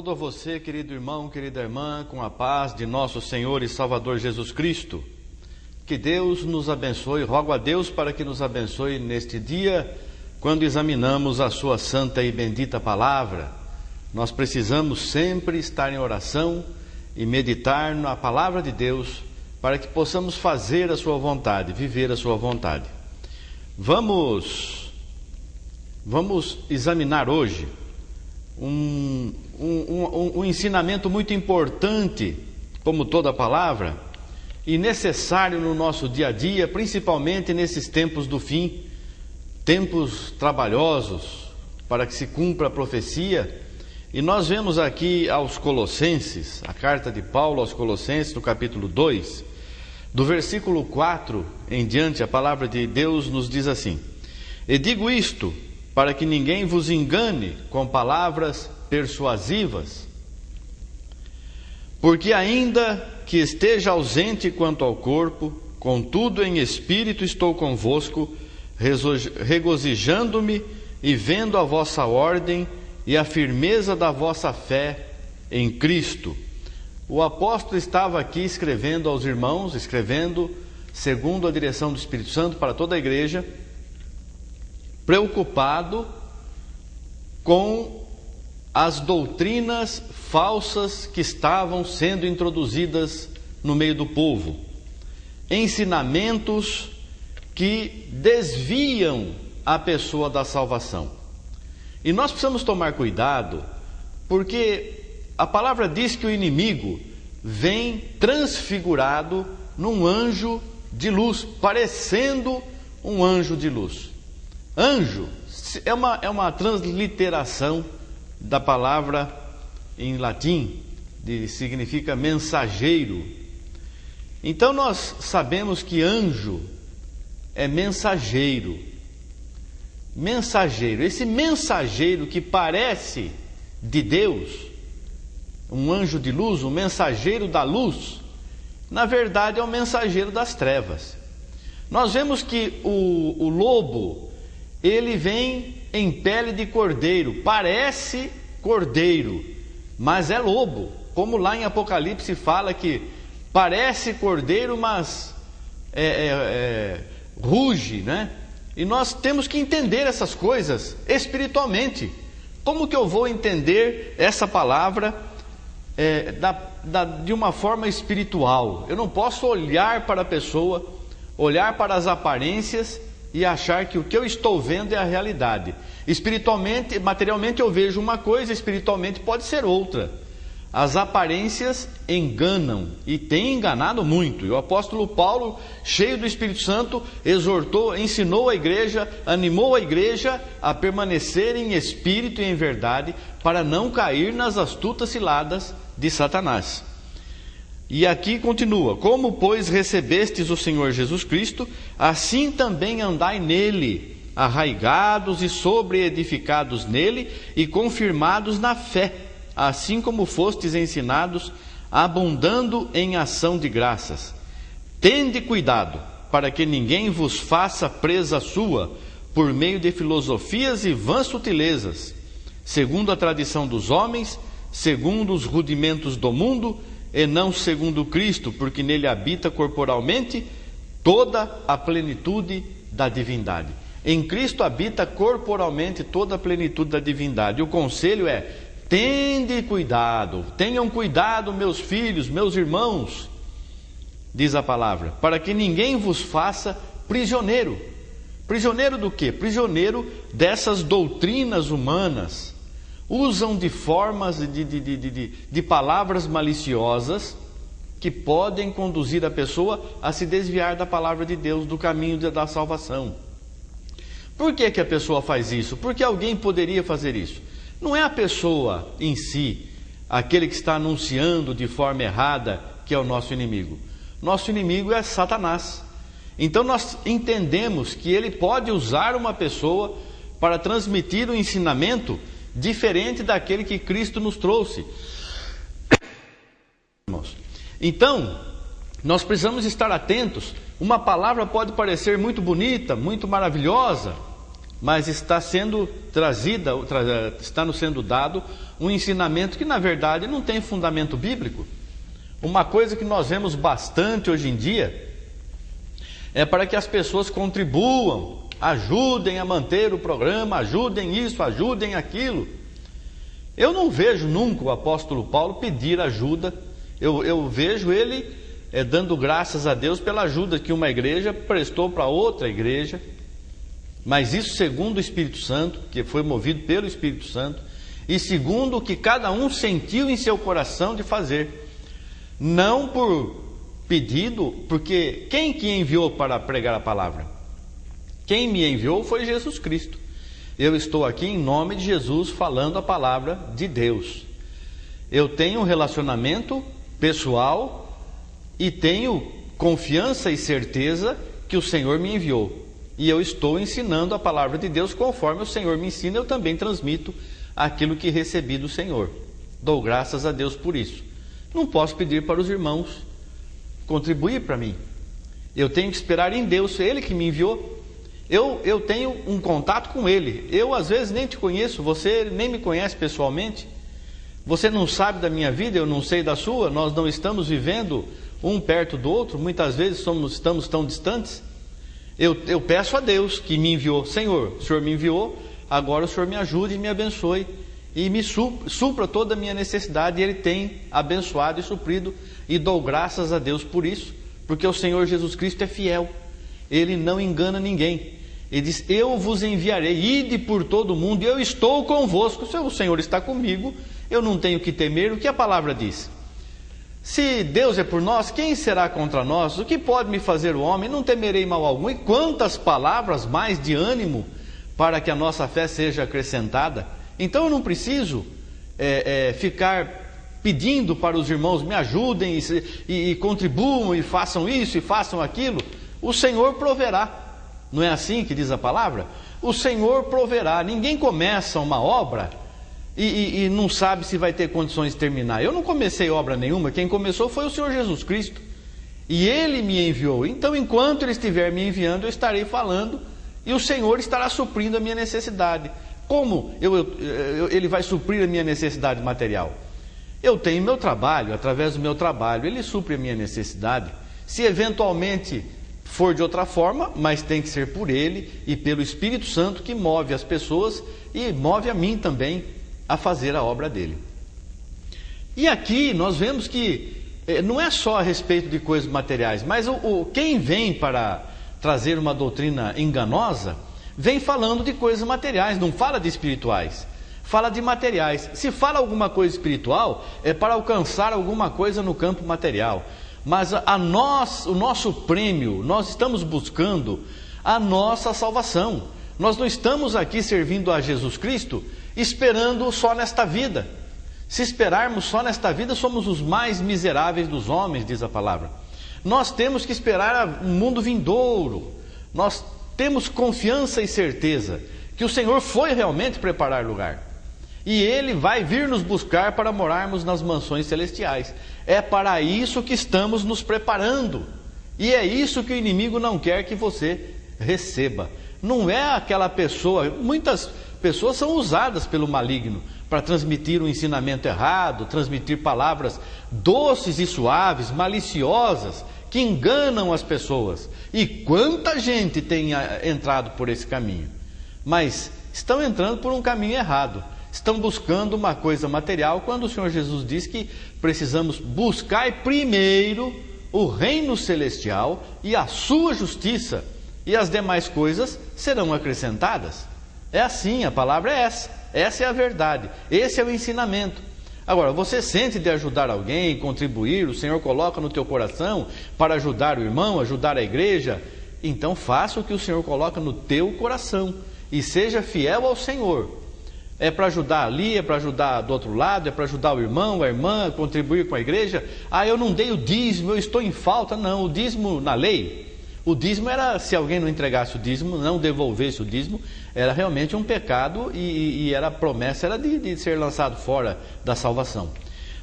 Saúdo a você, querido irmão, querida irmã, com a paz de nosso Senhor e Salvador Jesus Cristo. Que Deus nos abençoe, rogo a Deus para que nos abençoe neste dia, quando examinamos a sua santa e bendita palavra. Nós precisamos sempre estar em oração e meditar na palavra de Deus, para que possamos fazer a sua vontade, viver a sua vontade. Vamos examinar hoje um ensinamento muito importante, como toda a palavra, e necessário no nosso dia a dia, principalmente nesses tempos do fim, tempos trabalhosos, para que se cumpra a profecia. E nós vemos aqui aos Colossenses, a carta de Paulo aos Colossenses, no capítulo 2, do versículo 4 em diante, a palavra de Deus nos diz assim: E digo isto, para que ninguém vos engane com palavras persuasivas, porque ainda que esteja ausente quanto ao corpo, contudo em espírito estou convosco, regozijando-me e vendo a vossa ordem e a firmeza da vossa fé em Cristo. O apóstolo estava aqui escrevendo aos irmãos, segundo a direção do Espírito Santo para toda a igreja, preocupado com as doutrinas falsas que estavam sendo introduzidas no meio do povo, ensinamentos que desviam a pessoa da salvação. E nós precisamos tomar cuidado, porque a palavra diz que o inimigo vem transfigurado num anjo de luz, parecendo um anjo de luz. Anjo é uma transliteração da palavra em latim, significa mensageiro. Então nós sabemos que anjo é mensageiro. Mensageiro, esse mensageiro que parece de Deus, um anjo de luz, um mensageiro da luz, na verdade é o mensageiro das trevas. Nós vemos que o lobo, ele vem em pele de cordeiro, parece cordeiro, mas é lobo, como lá em Apocalipse fala que parece cordeiro, mas ruge, né? E nós temos que entender essas coisas espiritualmente. Como que eu vou entender essa palavra de uma forma espiritual? Eu não posso olhar para a pessoa, olhar para as aparências e achar que o que eu estou vendo é a realidade. Espiritualmente, materialmente eu vejo uma coisa, espiritualmente pode ser outra. As aparências enganam e tem enganado muito. E o apóstolo Paulo, cheio do Espírito Santo, exortou, ensinou a igreja, animou a igreja a permanecer em espírito e em verdade, para não cair nas astutas ciladas de Satanás. E aqui continua: como pois recebestes o Senhor Jesus Cristo, assim também andai nele, arraigados e sobreedificados nele e confirmados na fé, assim como fostes ensinados, abundando em ação de graças. Tende cuidado, para que ninguém vos faça presa sua, por meio de filosofias e vãs sutilezas, segundo a tradição dos homens, segundo os rudimentos do mundo, e não segundo Cristo, porque nele habita corporalmente toda a plenitude da divindade. Em Cristo habita corporalmente toda a plenitude da divindade. O conselho é: tende cuidado, tenham cuidado, meus filhos, meus irmãos, diz a palavra, para que ninguém vos faça prisioneiro. Prisioneiro do quê? Prisioneiro dessas doutrinas humanas. Usam de formas, de palavras maliciosas, que podem conduzir a pessoa a se desviar da palavra de Deus, do caminho da salvação. Por que a pessoa faz isso? Porque alguém poderia fazer isso. Não é a pessoa em si, aquele que está anunciando de forma errada, que é o nosso inimigo. Nosso inimigo é Satanás. Então nós entendemos que ele pode usar uma pessoa para transmitir um ensinamento diferente daquele que Cristo nos trouxe. Então, nós precisamos estar atentos. Uma palavra pode parecer muito bonita, muito maravilhosa, mas está sendo está nos sendo dado um ensinamento que na verdade não tem fundamento bíblico. Uma coisa que nós vemos bastante hoje em dia é para que as pessoas contribuam, ajudem a manter o programa, ajudem isso, ajudem aquilo. Eu não vejo nunca o apóstolo Paulo pedir ajuda. Eu vejo ele dando graças a Deus pela ajuda que uma igreja prestou para outra igreja, mas isso segundo o Espírito Santo, que foi movido pelo Espírito Santo, e segundo o que cada um sentiu em seu coração de fazer, não por pedido, porque quem que enviou para pregar a palavra? Quem me enviou foi Jesus Cristo. Eu estou aqui em nome de Jesus falando a palavra de Deus. Eu tenho um relacionamento pessoal e tenho confiança e certeza que o Senhor me enviou. E eu estou ensinando a palavra de Deus conforme o Senhor me ensina, eu também transmito aquilo que recebi do Senhor. Dou graças a Deus por isso. Não posso pedir para os irmãos contribuir para mim. Eu tenho que esperar em Deus, Ele que me enviou. Eu tenho um contato com Ele. Eu às vezes nem te conheço, você nem me conhece pessoalmente. Você não sabe da minha vida, eu não sei da sua. Nós não estamos vivendo um perto do outro. Muitas vezes estamos tão distantes. Eu peço a Deus que me enviou. Senhor, o Senhor me enviou, agora o Senhor me ajude e me abençoe. E me supra toda a minha necessidade. E Ele tem abençoado e suprido. E dou graças a Deus por isso. Porque o Senhor Jesus Cristo é fiel. Ele não engana ninguém. Ele diz, eu vos enviarei, ide por todo o mundo, e eu estou convosco. Se o Senhor está comigo, eu não tenho que temer. O que a palavra diz? Se Deus é por nós, quem será contra nós? O que pode me fazer o homem? Não temerei mal algum. E quantas palavras mais de ânimo para que a nossa fé seja acrescentada. Então eu não preciso ficar pedindo para os irmãos me ajudem e contribuam e façam isso e façam aquilo. O Senhor proverá. Não é assim que diz a palavra? O Senhor proverá. Ninguém começa uma obra e não sabe se vai ter condições de terminar. Eu não comecei obra nenhuma, quem começou foi o Senhor Jesus Cristo. E Ele me enviou. Então, enquanto Ele estiver me enviando, eu estarei falando e o Senhor estará suprindo a minha necessidade. Como Ele vai suprir a minha necessidade material? Eu tenho meu trabalho, através do meu trabalho, Ele supre a minha necessidade. Se eventualmente for de outra forma, mas tem que ser por Ele e pelo Espírito Santo que move as pessoas e move a mim também a fazer a obra dele. E aqui nós vemos que não é só a respeito de coisas materiais, mas quem vem para trazer uma doutrina enganosa, vem falando de coisas materiais, não fala de espirituais, fala de materiais. Se fala alguma coisa espiritual, é para alcançar alguma coisa no campo material. Mas o nosso prêmio, nós estamos buscando a nossa salvação. Nós não estamos aqui servindo a Jesus Cristo esperando só nesta vida. Se esperarmos só nesta vida, somos os mais miseráveis dos homens, diz a palavra. Nós temos que esperar um mundo vindouro. Nós temos confiança e certeza que o Senhor foi realmente preparar lugar. E Ele vai vir nos buscar para morarmos nas mansões celestiais. É para isso que estamos nos preparando. E é isso que o inimigo não quer que você receba. Não é aquela pessoa, muitas pessoas são usadas pelo maligno para transmitir um ensinamento errado, transmitir palavras doces e suaves, maliciosas, que enganam as pessoas. E quanta gente tem entrado por esse caminho. Mas estão entrando por um caminho errado. Estão buscando uma coisa material, quando o Senhor Jesus diz que precisamos buscar primeiro o reino celestial e a sua justiça, e as demais coisas serão acrescentadas. É assim, a palavra é essa é a verdade, esse é o ensinamento. Agora, você sente de ajudar alguém, contribuir, o Senhor coloca no teu coração para ajudar o irmão, ajudar a igreja, então faça o que o Senhor coloca no teu coração e seja fiel ao Senhor. É para ajudar ali, é para ajudar do outro lado, é para ajudar o irmão, a irmã, contribuir com a igreja. Eu não dei o dízimo, eu estou em falta. Não, o dízimo na lei, o dízimo era, se alguém não entregasse o dízimo, não devolvesse o dízimo, era realmente um pecado e a promessa era de ser lançado fora da salvação.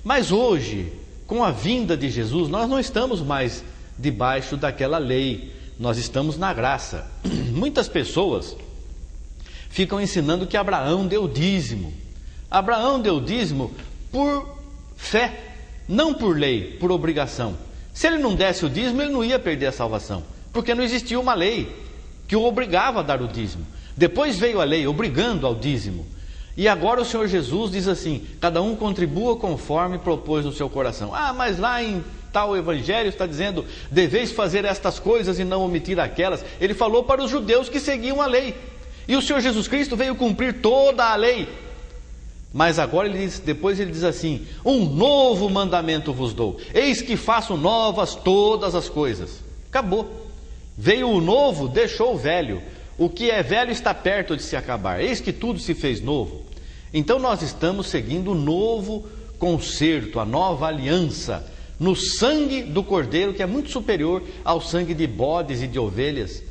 Mas hoje, com a vinda de Jesus, nós não estamos mais debaixo daquela lei, nós estamos na graça. Muitas pessoas ficam ensinando que Abraão deu dízimo. Abraão deu dízimo por fé, não por lei, por obrigação. Se ele não desse o dízimo, ele não ia perder a salvação, porque não existia uma lei que o obrigava a dar o dízimo. Depois veio a lei obrigando ao dízimo. E agora o Senhor Jesus diz assim: cada um contribua conforme propôs no seu coração. Ah, mas lá em tal evangelho está dizendo: deveis fazer estas coisas e não omitir aquelas. Ele falou para os judeus que seguiam a lei. E o Senhor Jesus Cristo veio cumprir toda a lei. Mas agora depois ele diz assim: um novo mandamento vos dou. Eis que faço novas todas as coisas. Acabou. Veio o novo, deixou o velho. O que é velho está perto de se acabar. Eis que tudo se fez novo. Então nós estamos seguindo o novo concerto, a nova aliança, no sangue do Cordeiro, que é muito superior ao sangue de bodes e de ovelhas.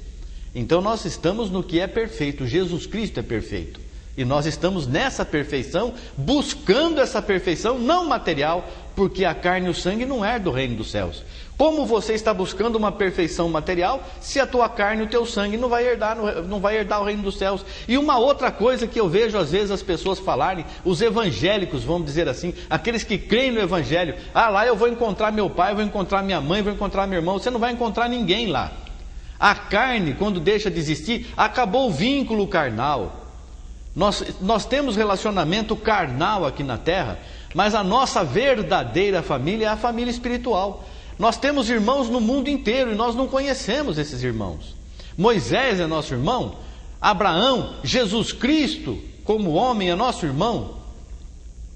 Então nós estamos no que é perfeito. Jesus Cristo é perfeito. E nós estamos nessa perfeição, buscando essa perfeição não material, porque a carne e o sangue não é do reino dos céus. Como você está buscando uma perfeição material, se a tua carne e o teu sangue não vai herdar o reino dos céus? E uma outra coisa que eu vejo às vezes as pessoas falarem, os evangélicos, vamos dizer assim, aqueles que creem no evangelho: ah, lá eu vou encontrar meu pai, vou encontrar minha mãe, vou encontrar meu irmão. Você não vai encontrar ninguém lá. A carne, quando deixa de existir, acabou o vínculo carnal. Nós temos relacionamento carnal aqui na terra, mas a nossa verdadeira família é a família espiritual. Nós temos irmãos no mundo inteiro e nós não conhecemos esses irmãos. Moisés é nosso irmão, Abraão, Jesus Cristo como homem é nosso irmão,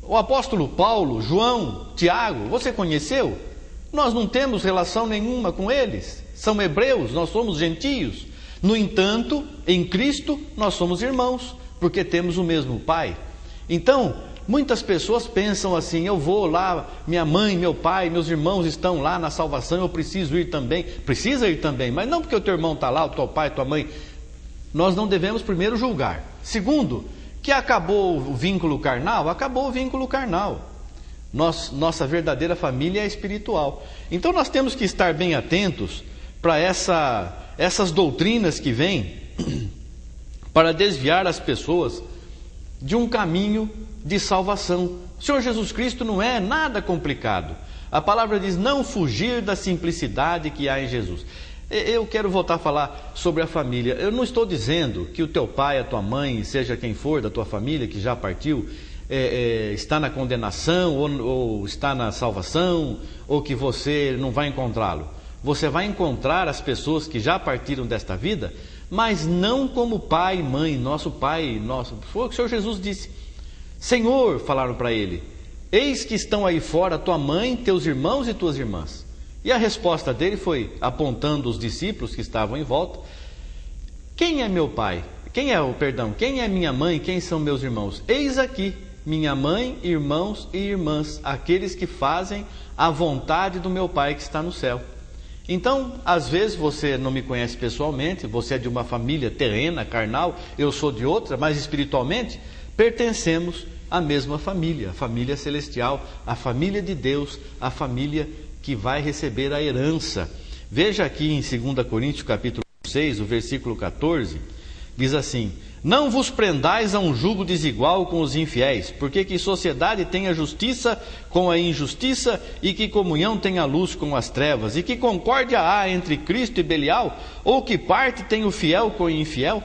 o apóstolo Paulo, João, Tiago, você conheceu? Nós não temos relação nenhuma com eles, são hebreus, nós somos gentios. No entanto, em Cristo nós somos irmãos, porque temos o mesmo Pai. Então, muitas pessoas pensam assim: eu vou lá, minha mãe, meu pai, meus irmãos estão lá na salvação, eu preciso ir também. Precisa ir também, mas não porque o teu irmão está lá, o teu pai, tua mãe. Nós não devemos primeiro julgar. Segundo, que acabou o vínculo carnal, acabou o vínculo carnal. Nossa verdadeira família é espiritual. Então nós temos que estar bem atentos para essas doutrinas que vêm para desviar as pessoas de um caminho de salvação. O Senhor Jesus Cristo não é nada complicado. A palavra diz: não fugir da simplicidade que há em Jesus. Eu quero voltar a falar sobre a família. Eu não estou dizendo que o teu pai, a tua mãe, seja quem for da tua família que já partiu, está na condenação ou está na salvação, ou que você não vai encontrá-lo. Você vai encontrar as pessoas que já partiram desta vida, mas não como pai e mãe. Nosso pai, foi o que o Senhor Jesus disse. Senhor, falaram para ele: eis que estão aí fora tua mãe, teus irmãos e tuas irmãs. E a resposta dele foi, apontando os discípulos que estavam em volta: quem é meu pai? Quem é minha mãe? Quem são meus irmãos? Eis aqui minha mãe, irmãos e irmãs, aqueles que fazem a vontade do meu Pai que está no céu. Então, às vezes você não me conhece pessoalmente, você é de uma família terrena, carnal, eu sou de outra, mas espiritualmente pertencemos à mesma família, a família celestial, a família de Deus, a família que vai receber a herança. Veja aqui em 2 Coríntios capítulo 6, o versículo 14, diz assim: não vos prendais a um jugo desigual com os infiéis, porque que sociedade tem a justiça com a injustiça, e que comunhão tem a luz com as trevas, e que concórdia há entre Cristo e Belial, ou que parte tem o fiel com o infiel?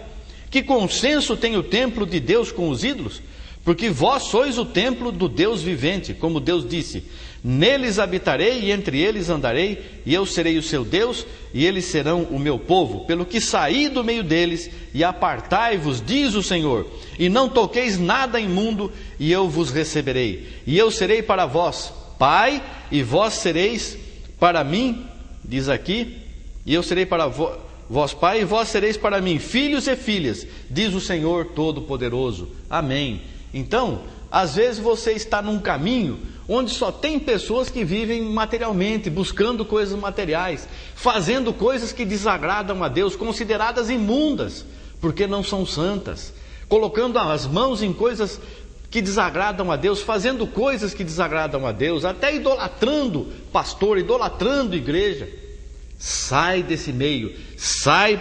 Que consenso tem o templo de Deus com os ídolos? Porque vós sois o templo do Deus vivente, como Deus disse: neles habitarei e entre eles andarei, e eu serei o seu Deus, e eles serão o meu povo. Pelo que saí do meio deles, e apartai-vos, diz o Senhor, e não toqueis nada imundo, e eu vos receberei. E eu serei para vós pai, e vós sereis para mim, diz aqui, e eu serei para vós pai, e vós sereis para mim filhos e filhas, diz o Senhor Todo-Poderoso. Amém. Então, às vezes você está num caminho onde só tem pessoas que vivem materialmente, buscando coisas materiais, fazendo coisas que desagradam a Deus, consideradas imundas, porque não são santas, colocando as mãos em coisas que desagradam a Deus, fazendo coisas que desagradam a Deus, até idolatrando pastor, idolatrando igreja. Sai desse meio, sai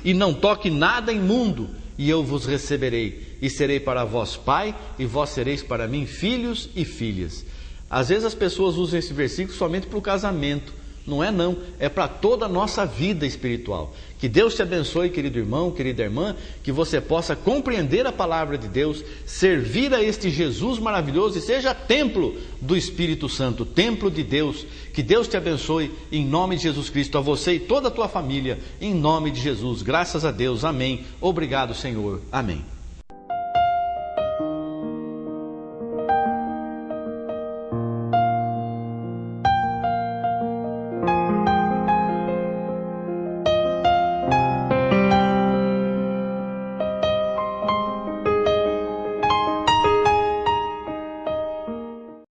e não toque nada imundo. e eu vos receberei, e serei para vós pai, e vós sereis para mim filhos e filhas. Às vezes as pessoas usam esse versículo somente para o casamento. Não é não, é para toda a nossa vida espiritual. Que Deus te abençoe, querido irmão, querida irmã, que você possa compreender a palavra de Deus, servir a este Jesus maravilhoso e seja templo do Espírito Santo, templo de Deus. Que Deus te abençoe em nome de Jesus Cristo, a você e toda a tua família, em nome de Jesus. Graças a Deus, amém. Obrigado, Senhor, amém.